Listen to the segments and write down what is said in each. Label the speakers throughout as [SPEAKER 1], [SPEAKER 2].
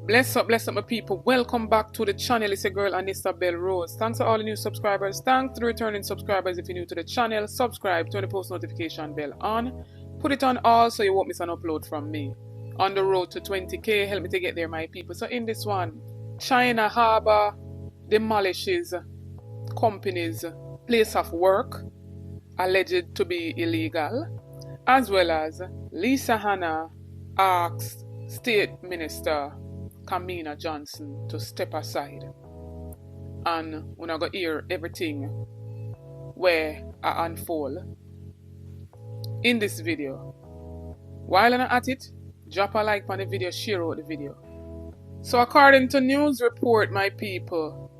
[SPEAKER 1] Bless up, my people. Welcome back to the channel. It's your girl, Anissa Bell Rose. Thanks to all the new subscribers. Thanks to the returning subscribers. If you're new to the channel, subscribe, turn the post notification bell on. Put it on all so you won't miss an upload from me. On the road to 20k, help me to get there, my people. So in this one, China Harbor demolishes company's place of work, alleged to be illegal, as well as Lisa Hanna asks State Minister Kamina Johnson to step aside. And we're going to hear everything where I unfold in this video. While I'm at it, drop a like on the video, share out the video. So according to news report, my people,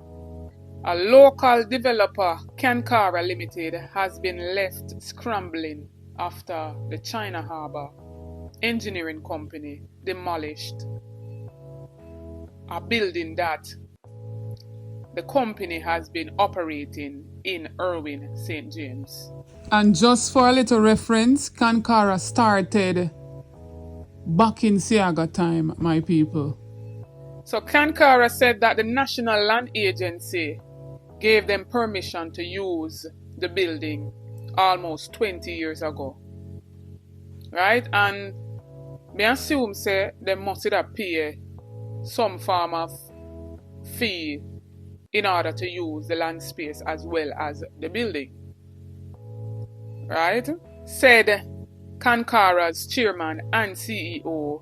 [SPEAKER 1] a local developer, Cara Limited, has been left scrambling after the China Harbor engineering company demolished a building that the company has been operating in Irwin, St. James. And just for a little reference, Cara started back in Siaga time, my people. So Cara said that the National Land Agency gave them permission to use the building almost 20 years ago. Right? And me assume say they must have pay some form of fee in order to use the land space as well as the building. Right? Said Cara's chairman and CEO,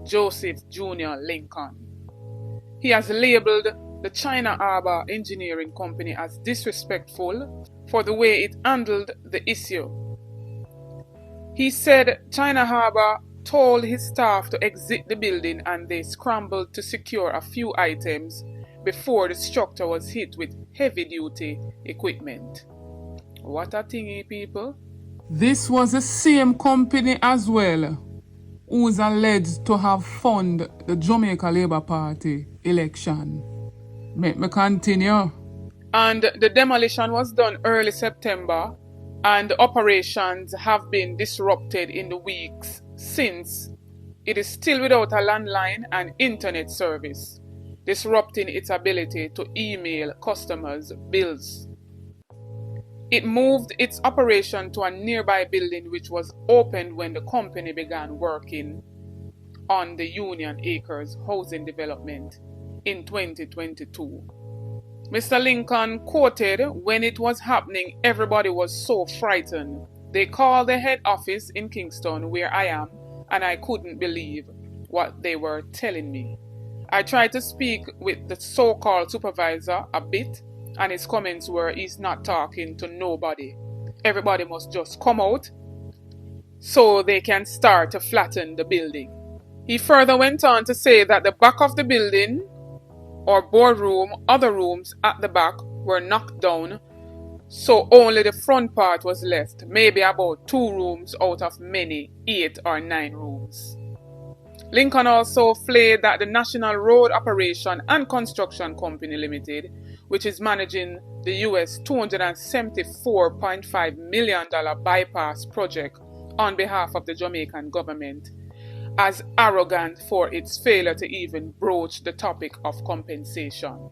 [SPEAKER 1] Joseph Jr. Lincoln. He has labeled the China Harbor Engineering Company as disrespectful for the way it handled the issue. He said China Harbor told his staff to exit the building and they scrambled to secure a few items before the structure was hit with heavy-duty equipment. What a thingy, people. This was the same company as well who's alleged to have funded the Jamaica Labour Party election. Make me continue. And the demolition was done early September, and the operations have been disrupted in the weeks since. It is still without a landline and internet service, disrupting its ability to email customers bills. It moved its operation to a nearby building which was opened when the company began working on the Union Acres housing development in 2022. Mr. Lincoln quoted, "When it was happening, everybody was so frightened. They called the head office in Kingston, where I am, and I couldn't believe what they were telling me. I tried to speak with the so-called supervisor a bit, and his comments were he's not talking to nobody. Everybody must just come out so they can start to flatten the building." He further went on to say that the back of the building, or boardroom, other rooms at the back were knocked down, so only the front part was left, maybe about 2 rooms out of many 8 or 9 rooms. Lincoln also flared that the National Road Operation and Construction Company Limited, which is managing the US $274.5 million bypass project on behalf of the Jamaican government, as arrogant for its failure to even broach the topic of compensation.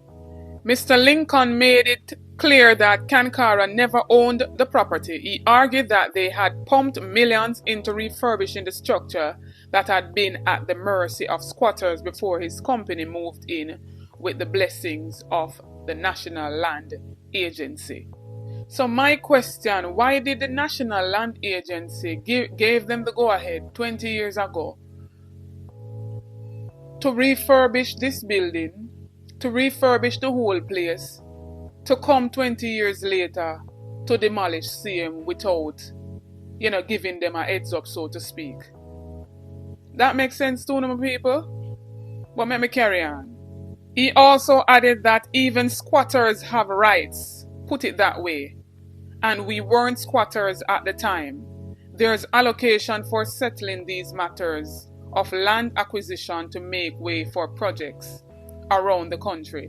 [SPEAKER 1] Mr. Lincoln made it clear that Cara never owned the property. He argued that they had pumped millions into refurbishing the structure that had been at the mercy of squatters before his company moved in with the blessings of the National Land Agency. So my question, why did the National Land Agency gave them the go-ahead 20 years ago to refurbish this building, to refurbish the whole place, to come 20 years later to demolish same without, giving them a heads up, so to speak? That makes sense to my people? But let me carry on. He also added that even squatters have rights, put it that way, and we weren't squatters at the time. There's allocation for settling these matters of land acquisition to make way for projects around the country.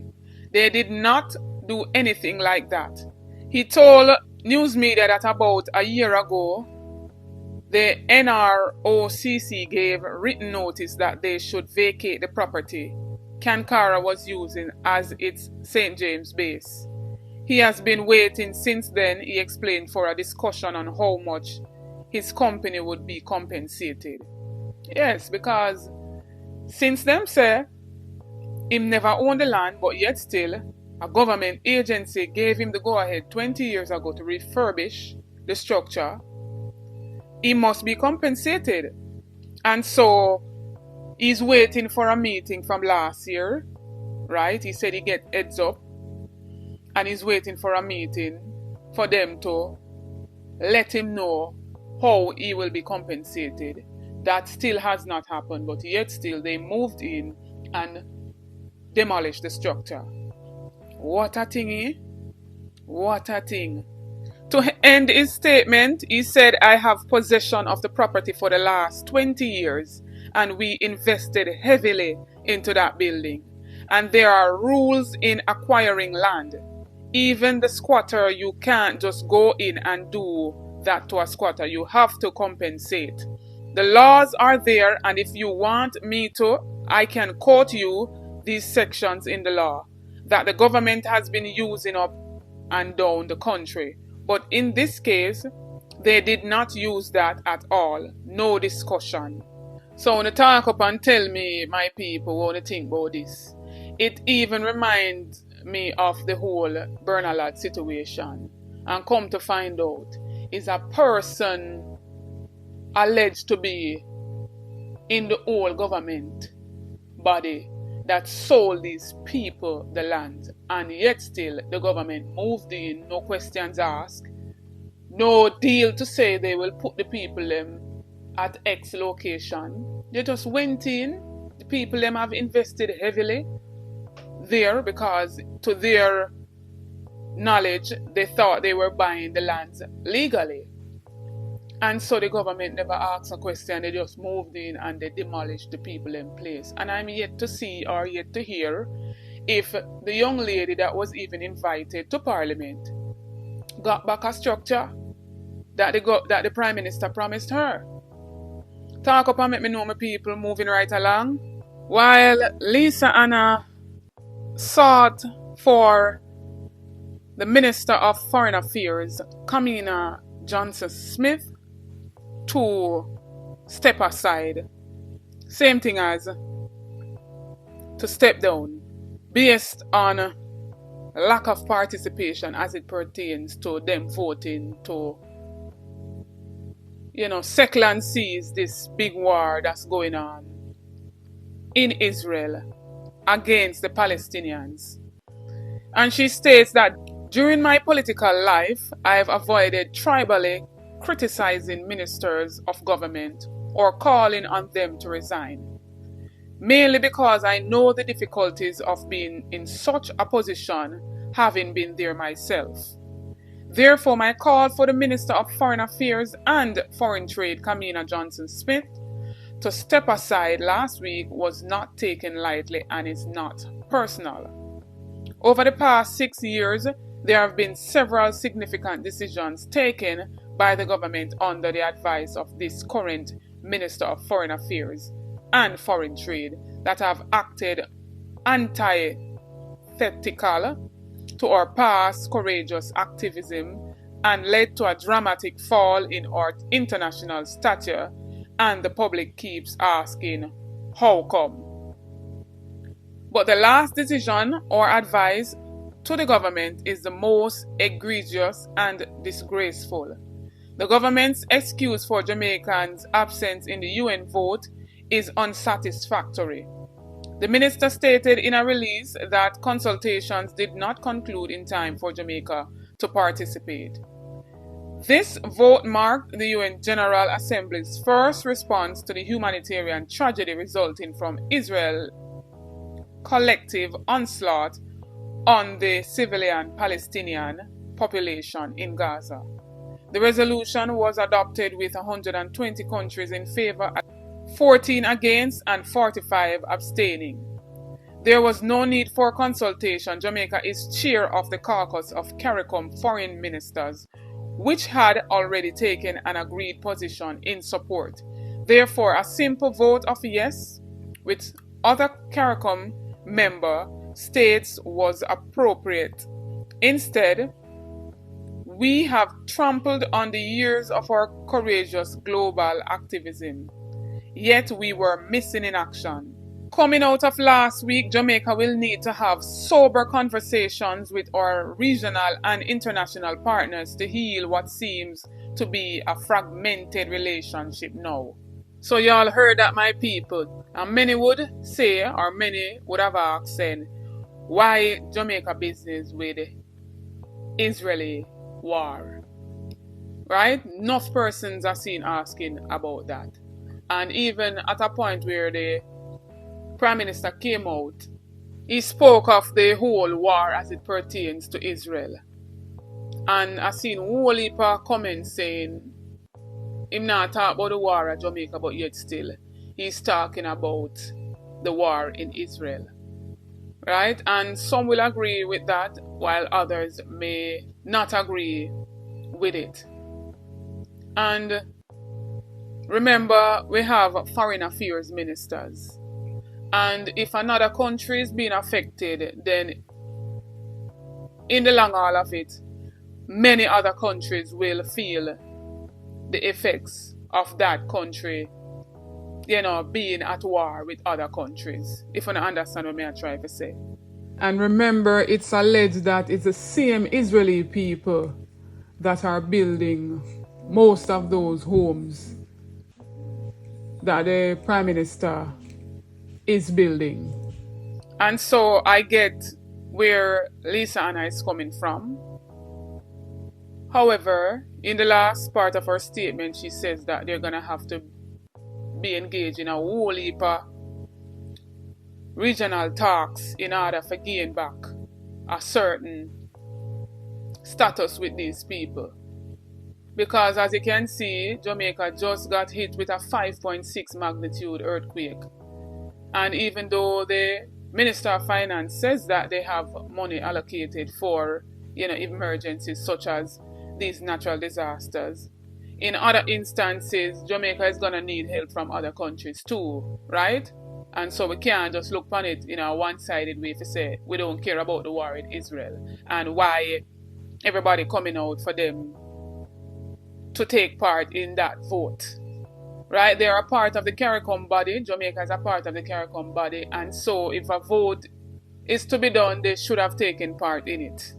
[SPEAKER 1] They did not do anything like that. He told news media that about a year ago, the NROCC gave written notice that they should vacate the property Cara was using as its St. James base. He has been waiting since then, he explained, for a discussion on how much his company would be compensated. Yes, because since them say him never owned the land, but yet still a government agency gave him the go-ahead 20 years ago to refurbish the structure, he must be compensated. And so he's waiting for a meeting from last year, right? He said he get heads up, and he's waiting for a meeting for them to let him know how he will be compensated. That still has not happened, but yet still they moved in and demolished the structure. What a thing, eh? What a thing. To end his statement, he said, I have possession of the property for the last 20 years, and we invested heavily into that building. And there are rules in acquiring land. Even the squatter, you can't just go in and do that to a squatter. You have to compensate. The laws are there, and if you want me to, I can quote you these sections in the law that the government has been using up and down the country. But in this case, they did not use that at all. No discussion. So when you talk up and tell me, my people, what you think about this, it even reminds me of the whole Bernalad situation. And come to find out, is a person alleged to be in the whole government body that sold these people the land, and yet still the government moved in, no questions asked, no deal to say they will put the people at X location. They just went in. The people have invested heavily there because to their knowledge they thought they were buying the lands legally. And so the government never asked a question, they just moved in and they demolished the people in place. And I'm yet to see or yet to hear if the young lady that was even invited to Parliament got back a structure that the Prime Minister promised her. Talk up and make me know my people moving right along. While Lisa Anna sought for the Minister of Foreign Affairs, Kamina Johnson-Smith, to step aside. Same thing as to step down based on lack of participation as it pertains to them voting to, settle and seize this big war that's going on in Israel against the Palestinians. And she states that during my political life, I have avoided tribally criticizing ministers of government or calling on them to resign, mainly because I know the difficulties of being in such a position, having been there myself. Therefore, my call for the Minister of Foreign Affairs and Foreign Trade, Kamina Johnson-Smith, to step aside last week was not taken lightly and is not personal. Over the past 6 years, there have been several significant decisions taken by the government under the advice of this current Minister of Foreign Affairs and Foreign Trade that have acted antithetical to our past courageous activism and led to a dramatic fall in our international stature, and the public keeps asking, how come? But the last decision or advice to the government is the most egregious and disgraceful. The government's excuse for Jamaicans' absence in the UN vote is unsatisfactory. The minister stated in a release that consultations did not conclude in time for Jamaica to participate. This vote marked the UN General Assembly's first response to the humanitarian tragedy resulting from Israel's collective onslaught on the civilian Palestinian population in Gaza. The resolution was adopted with 120 countries in favor, 14 against, and 45 abstaining. There was no need for consultation. Jamaica is chair of the caucus of CARICOM foreign ministers, which had already taken an agreed position in support. Therefore, a simple vote of yes, with other CARICOM member states was appropriate. Instead, we have trampled on the years of our courageous global activism, yet we were missing in action. Coming out of last week, Jamaica will need to have sober conversations with our regional and international partners to heal what seems to be a fragmented relationship now. So y'all heard that, my people, and many would say, or many would have asked, why Jamaica business with Israeli war? Right? Enough persons are seen asking about that. And even at a point where the Prime Minister came out, he spoke of the whole war as it pertains to Israel. And I seen a whole heap of comments saying him not talk about the war at Jamaica, but yet still he's talking about the war in Israel. Right? And some will agree with that, while others may not agree with it. And remember, we have foreign affairs ministers. And if another country is being affected, then in the long haul of it, many other countries will feel the effects of that country, being at war with other countries. If you don't understand what I try to say. And remember, it's alleged that it's the same Israeli people that are building most of those homes that the Prime Minister is building. And so I get where Lisa Anna is coming from. However, in the last part of her statement, she says that they're going to have to be engaged in a whole heap of regional talks in order to gain back a certain status with these people. Because as you can see, Jamaica just got hit with a 5.6 magnitude earthquake. And even though the Minister of Finance says that they have money allocated for, emergencies such as these natural disasters, in other instances, Jamaica is going to need help from other countries too, right? And so we can't just look upon it in a one-sided way to say we don't care about the war in Israel and why everybody coming out for them to take part in that vote. Right? They are a part of the CARICOM body. Jamaica is a part of the CARICOM body. And so if a vote is to be done, they should have taken part in it.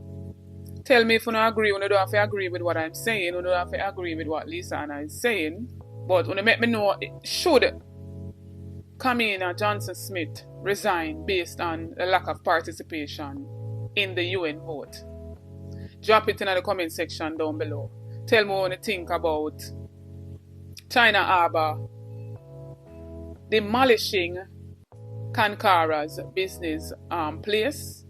[SPEAKER 1] Tell me if you don't agree. You don't have to agree with what I'm saying. You don't have to agree with what Lisa Anna is saying. But when you make me know, should Kamina Johnson-Smith resign based on the lack of participation in the UN vote? Drop it in the comment section down below. Tell me what you think about China Harbour demolishing Cara's business place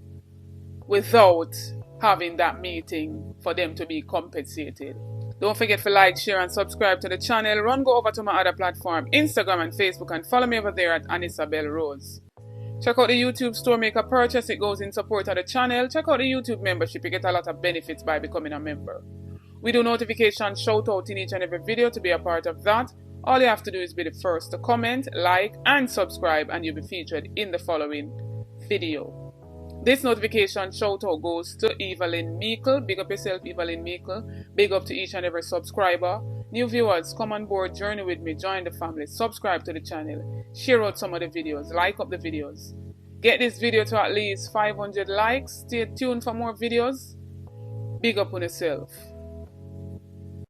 [SPEAKER 1] without having that meeting for them to be compensated. Don't forget to like, share and subscribe to the channel. Go over to my other platform, Instagram and Facebook, and follow me over there at Anisabel Rose. Check out the YouTube store, make a purchase, it goes in support of the channel. Check out the YouTube membership, you get a lot of benefits by becoming a member. We do notification shout out in each and every video. To be a part of that, all you have to do is be the first to comment, like and subscribe, and you'll be featured in the following video. This notification shout out goes to Evelyn Meikle. Big up yourself, Evelyn Meikle. Big up to each and every subscriber. New viewers, come on board, journey with me, join the family, subscribe to the channel, share out some of the videos, like up the videos. Get this video to at least 500 likes. Stay tuned for more videos. Big up on yourself.